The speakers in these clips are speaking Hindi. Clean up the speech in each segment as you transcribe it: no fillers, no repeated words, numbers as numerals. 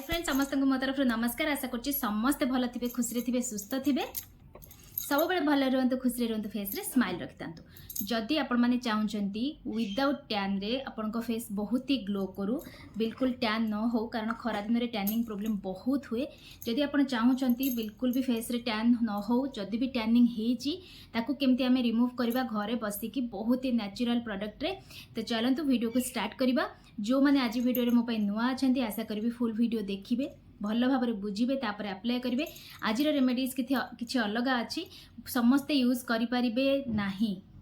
फ्रेंड्स समस्त मो तरफ नमस्कार। आशा कर समस्ते भल थे, खुशी थे, सुस्थ थे, सब बेले भल रुहतु, खुशी रुहतु, फेस रे स्माइल रखि था। जदि आपण मैंने चाहते विदाउट टैन रे आपण फेस बहुत ही ग्लो करू, बिल्कुल टैन न हो, कारण खरा दिन में टैनिंग प्रोब्लेम बहुत हुए। जदि आपण चाहते बिल्कुल भी फेस रे टैन न हो, जदि भी टैनिंग होती केमती आम रिमूव करवा घरे बसिकी बहुत ही नेचुरल प्रोडक्ट रे। तो चलतु वीडियो को स्टार्ट करवा। जो मैंने आज वीडियो मो नुआ अच्छा आशा करी फुल वीडियो देखिए, भल भाव बुझे, तापर अप्लाई करेंगे। आज रेमेडीज किसी अलग अच्छी समस्ते यूज करें ना,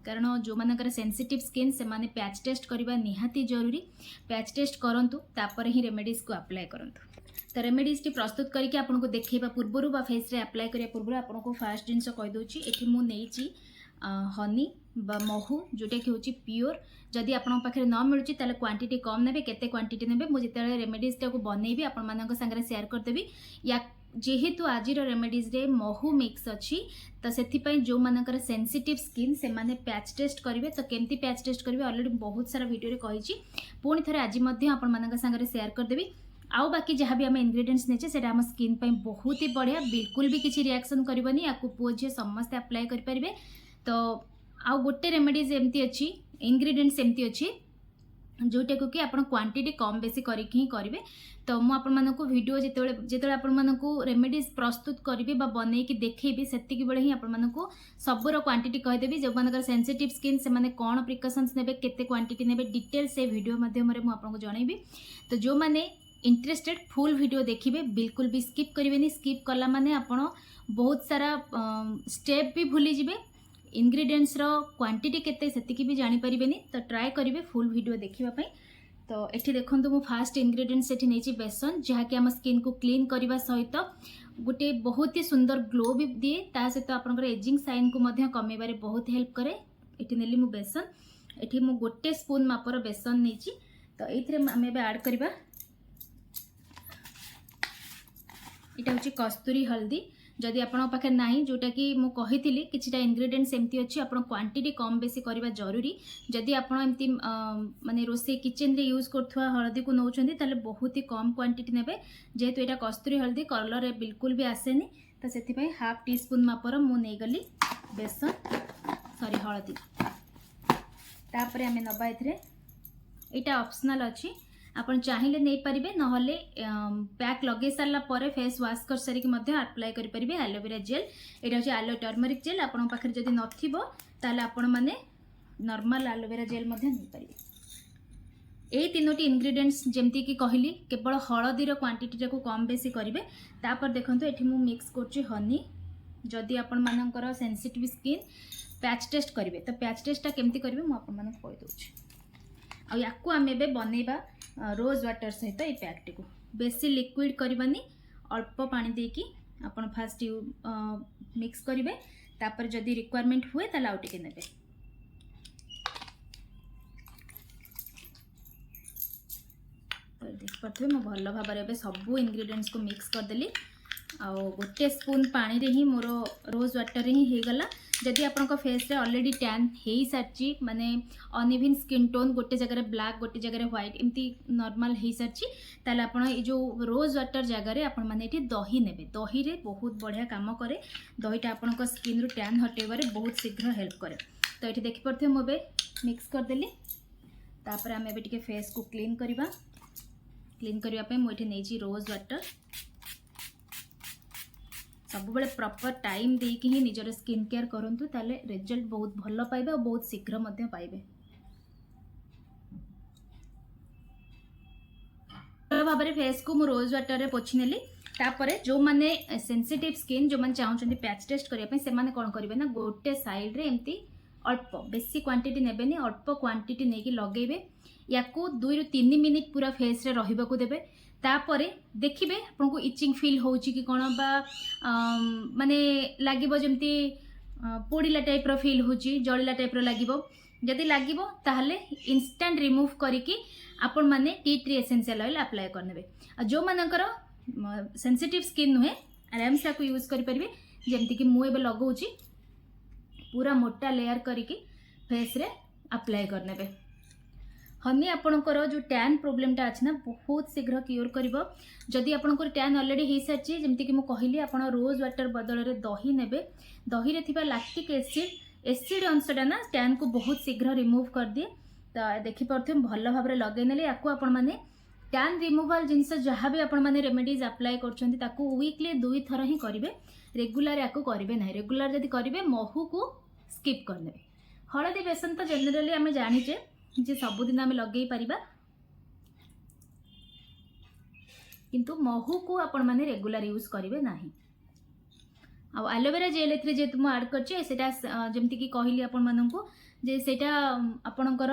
कारण जो मानकर सेंसिटिव स्किन से माने पैच टेस्ट करवा निहाती जरूरी। पैच टेस्ट करंतु तापर ही रेमेडीज को अप्लाई करंतु। तो रेमेडीज टी प्रस्तुत करके आपको देखा पूर्वर बा फेस रे अप्लाई करिया पूर्व आपको फास्ट जिनस कहीदे। ये मुझे हनी बा महू जोटा कि हूँ प्योर। जदि आपन पाखे न मिलूँ ताले क्वांटिटी कम ने, केते क्वांटिटी ने मुझे रेमेडीज टाक बनईबी आपण सागर शेयर करदेवी। या जेहेतु आज रेमेडीज रे महू मिक्स अच्छी, तो से जो मानकर सेंसिटिव स्किन से माने पैच टेस्ट करेंगे। तो केमती पैच टेस्ट करेंगे ऑलरेडी बहुत सारा वीडियो कही, पुणी थे आज आपण सागर शेयर करदेवी। आउ बाकी जहाँ भी आम इनग्रेडिएंट्स नेचे से आम स्किन बहुत ही बढ़िया, बिल्कुल भी किसी रिएक्शन करनी। या पुओ झी समस्ते अप्लाई करेंगे। तो आउ गोटे रेमेडीज एमती अच्छी, इनग्रेडिएंट्स एमती अच्छी जोटा कि आप क्वांटिटी कम बेसी करेंगे। तो मुझे वीडियो जिते आपको रेमेडीज प्रस्तुत करी बनई देखी से ही आपको सबूर क्वांटिटी कहीदेवी। जो मान सेंसिटिव स्किन से माने कौन प्रिकॉशंस ने, केते क्वांटिटी ने, डिटेल से वीडियो माध्यम आपको जनइबी। तो जो मैंने इंटरेस्टेड फुल वीडियो देखिए, बिल्कुल भी स्किप करेंगे। स्किप कला माने आपण बहुत सारा स्टेप भी भूली जिवे, इनग्रेडिएंट्स रो क्वांटिटी केते सेतिकी भी जानी परिबेनी। तो ट्राई करिवे फुल वीडियो देखिबा पई। तो एठी देखंतु मु फास्ट इनग्रेडिएंट्स एठी नेची बेसन, जहा कि हम स्किन को क्लीन करबा सहित गोटे बहुत ही सुंदर ग्लो भी दिए, ता सहित आपनकर एजिंग साइन को मध्य कमेबारे बहुत हेल्प करे। एठी नेली मु बेसन, एठी मु गोटे स्पून मापर बेसन नेची। तो एथिरे हम एबे ऐड करबा, एटा होची कस्तूरी हल्दी। जदि आपण पाखे नाही, जोटा कि मु कहिथिली किछटा इनग्रेडिएंट्स एमती अच्छी, आपण क्वांटिटी कम बेसी करबा जरूरी। जदि आपण एमती माने रोसे किचन रे यूज करथुवा हळदी को नौचंदी ताले बहुत ही कम क्वांटिटी नेबे। जेहेतु एटा कस्तूरी हल्दी कलर रे बिल्कुल भी आसेनी, तो सेति पई हाफ टी स्पून मापर मु नै गली बेसन सॉरी हळदी। तापरे हमें नबा एथरे, एटा ऑप्शनल अच्छी, आपन चाहिए नहीं पारिबे, नहले पैक लगे सारा पर फेस वाश कर सारिक मध्य अप्लाई करि परिबे। एलोवेरा जेल, एटा होची एलो टर्मरिक जेल। आपन पाखरे जदि नथिबो ताले आपन माने नॉर्मल एलोवेरा जेल मध्य नै पारिबे। एई तीनोटी इनग्रेडिएंट्स जेमती कि कहली केवल हळदी रो क्वांटिटी को कम बेसी करिवे। तापर देखंतु एठी मु मिक्स करछि हनी। जदि आपन मानकर सेंसिटिव स्किन पैच टेस्ट करिवे, तो पैच टेस्ट केमती करिवे मु आपन मानक कहि दोछि। आ याकू आम एबे बनैबा रोज वाटर सहित ये पैकटी को बेसी लिक्विड करवानी, अल्प पानी देकी आपण फास्ट मिक्स करेंगे। तापर जदि रिक्वायरमेंट हुए ताले आउ टिके नेबे। तो देख पाथे मो भल भाव में सबू इनग्रेडिएंट्स को मिक्स करदेली। आ गोटे स्पून पानी रे ही मोर रोज वाटर ही हो गला। जदि आपन फेस रे ऑलरेडी टैन हो सारी, माने अनइवन स्किन टोन, गोटे जगह ब्लैक गोटे जगह व्हाइट एमती नॉर्मल हो सारी, ताले आपन ये जो रोज वाटर जगार आपण माने एठी दही नेबे। दही रे बहुत बढ़िया काम करे। दहीटा आपन स्किन रु टैन हटेबारे बहुत शीघ्र हेल्प करे। तो ये देखि परथे मो बे मिक्स करदेली। तापर आम एबे टिके फेस को क्लीन करवा। क्लीन करबा पे मो एठी नेची रोज वाटर। सब बड़े प्रॉपर टाइम देकी ही निजर स्किन केयर करंतु, ताले रिजल्ट बहुत भल पाइबे और बहुत शीघ्र मध्य पाइबे। भाव में फेस को मु रोज वाटर रे पोछि नेली। तापरे जो माने सेंसिटिव स्किन, जो माने चाहउछन्ती पैच टेस्ट करिया पे, से माने कोन करिवे ना, गोटे साइड रे एमती अल्प, बेसी क्वांटिटी नेबेनी, अल्प क्वांटिटी नेकी लगेबे। याकू 2 ରୁ 3 मिनिट पूरा फेस रे रहिबा को देबे। तापरे देखिए आपको इचिंग फील होची कि कौन बा माने लागिबो, जेमती पोड़िला टाइप रो फील होची, जळिला टाइप रो लागिबो। जदि लागिबो ताहले इंस्टेंट रिमूव करिकी आपण माने tea tree essential oil apply करनेबे। आ जो मानकर सेंसिटिव स्किन नुहे आराम से आपको यूज करि परिबे। जेमती कि मु एबे लगौची, पूरा मोटा लेयर करिकी फेस रे अप्लाई करनेबे। हनी आपणकर जो टैन प्रोब्लेमटा अच्छे ना बहुत शीघ्र क्योर कर। जदि आपंकर टैन अलरेडी हो सारी जमीक कि कहली आप रोज वाटर बदल में दही ने दही में लैक्टिक एसिड अंशटा ना टैन को बहुत शीघ्र रिमूव कर दिए। तो देखिपे भल भाव में लगे ना या आपने टैन रिमूवाल जिनस जहाँ भी आपने रेमेडीज अप्लाई कर वीकली 2 थर ही करेंगे, रेगुलर या करेंगे ना। रेगुलर जदि करेंगे महू को स्किप करदे। हलदी बेसन तो जेनेराली आम जाचे जे सबुदिन आम लगे पारिबा, किंतु महू को आपण माने रेगुलर यूज करेंगे ना। आ एलोवेरा जेल एथरे जेतु मु ऐड करछि सेटा जेमति कि कहली आपण माननकु जे सेटा आपणकर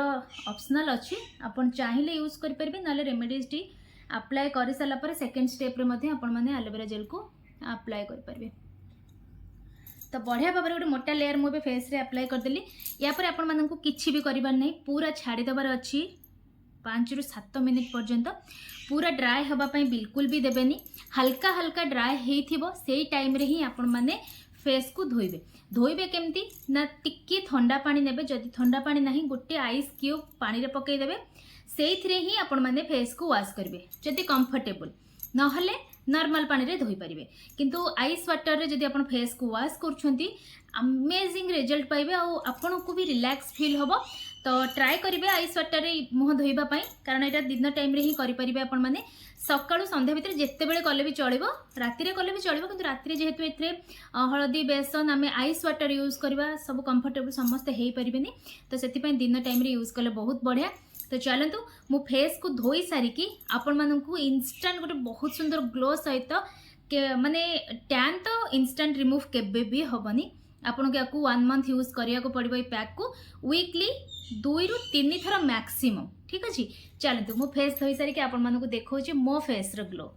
ऑप्शनल अछि, आपण चाहिले यूज कर परबे नाले रेमेडीज टी अप्लाई करि साला पर सेकंड स्टेप रे मध्ये आपण माने एलोवेरा जेल को अप्लाई कर परबे। तो बढ़िया भाव में गोटे मोटा लेयर मुझे फेस रे अप्लाई करदेली। या पर आपण माननकु किछि भी करिबार नहीं, पूरा छाड़ी दबार अछि 5 ରୁ 7 मिनिट पर्यंत। पूरा ड्राए हवा पाई बिल्कुल भी देबेनी, हल्का हल्का ड्राए हेइथिबो सेई टाइम रे ही आपण माने फेस को धोइबे केमती ना टिक्की ठंडा पानी नेबे। जदि ठंडा पानी नहीं गोटे आइस क्यूब पानी रे पकई देबे, सेइथिरे ही आपण माने फेस को वॉश करबे। जदि कंफर्टेबल नहले नॉर्मल पानी रे धोई पारिबे, किंतु आइस वाटर रे जदि आपण फेस को वॉश करछंती अमेजिंग रिजल्ट पाइबे आ आपण को भी रिलैक्स फील होबो। तो ट्राई करिवे आइस वाटर रे मुह धोइबा पई, कारण एटा दिन टाइम रे ही करि परिबे। आपण माने सकाळु संध्या भितर जेते बेले कले भी चलिबो, राति रे कले भी चलिबो, किंतु राति रे जेहेतु एथरे हळदी बेसन आमे आइस वाटर यूज करबा सब कंफर्टेबल समस्त हेई परिबेनी। तो सेति पई दिन टाइम रे यूज कले बहुत बढ़िया। तो चलतु मु फेस को धोई सारिकी आपण माननकु इंस्टेंट गोटे बहुत सुंदर ग्लो सहित माने टैन तो इंस्टेंट रिमूव केबे भी होबनी। आपन को 1 मंथ यूज करिया को पड़िबो। पैक को वीकली 2 ରୁ 3 थर मैक्सिमम। ठीक अच्छे, चलतु मु फेस धोई सारिकी आपण माननकु देखौची मो फेस रो ग्लो।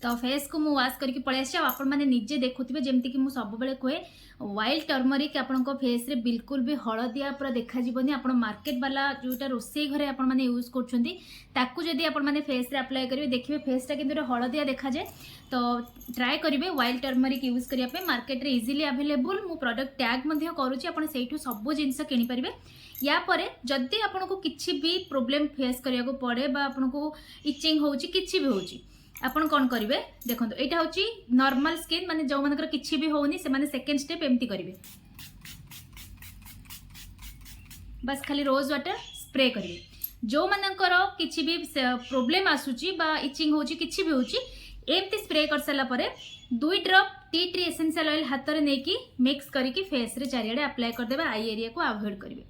तो फेस को मु वॉश करके पळे आछि। आपण माने निजे देखुथिबे जेमति कि मु सब बेले कहे वाइल्ड टर्मरिक आपण को फेस रे बिल्कुल भी हळदिया पूरा देखा जीवनी। आपण मार्केट वाला जोटा रोसई घरे आपण माने यूज करछंती ताकू जदी आपण माने फेस रे अप्लाई करिवे देखिबे फेसटा किंतु हळदिया देखा जाए। तो ट्राई करिवे वाइल्ड टर्मरिक यूज करिया पे। मार्केट रे इजीली अवेलेबल मु प्रोडक्ट टैग मध्ये करूची, आपण सेइठु सब जिंस किनि परिबे। या परे जदी आपण को किछि भी प्रॉब्लम फेस करिया को पड़े बा आपण को इचिंग होउची किछि भी होउची, आपण कौन करिवे देखंतु एटा होची नॉर्मल स्किन माने जो मानकर किछि भी होउनी से माने सेकंड स्टेप एम्ति करिवे। बस खाली रोज वाटर स्प्रे करिवे। जो मानकर किछि भी प्रॉब्लम आसुची बा इचिंग होची किछि भी होची एम्ति स्प्रे कर साला परे 2 drop T tree essential oil हाथ रे नेकी मिक्स करिकी फेस रे चारियाडे अप्लाई कर देबा। आई एरिया को अवॉइड करिवे।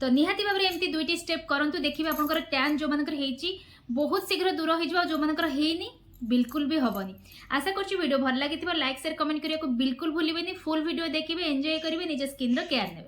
तो निहाती भाव में एमती 2टी स्टेप करंतु, देखिबे आपनकर टैन जो मानकर हेची बहुत शीघ्र दूर हो जिवो, जो मानकर हेनी बिल्कुल भी हबनी। आशा करछि वीडियो भल लागिथिबा। लाइक शेयर कमेंट करिया को बिल्कुल भूलिबेनी। फुल वीडियो देखिबे, एंजॉय करिवे, निज स्किन रो केयर नेबे।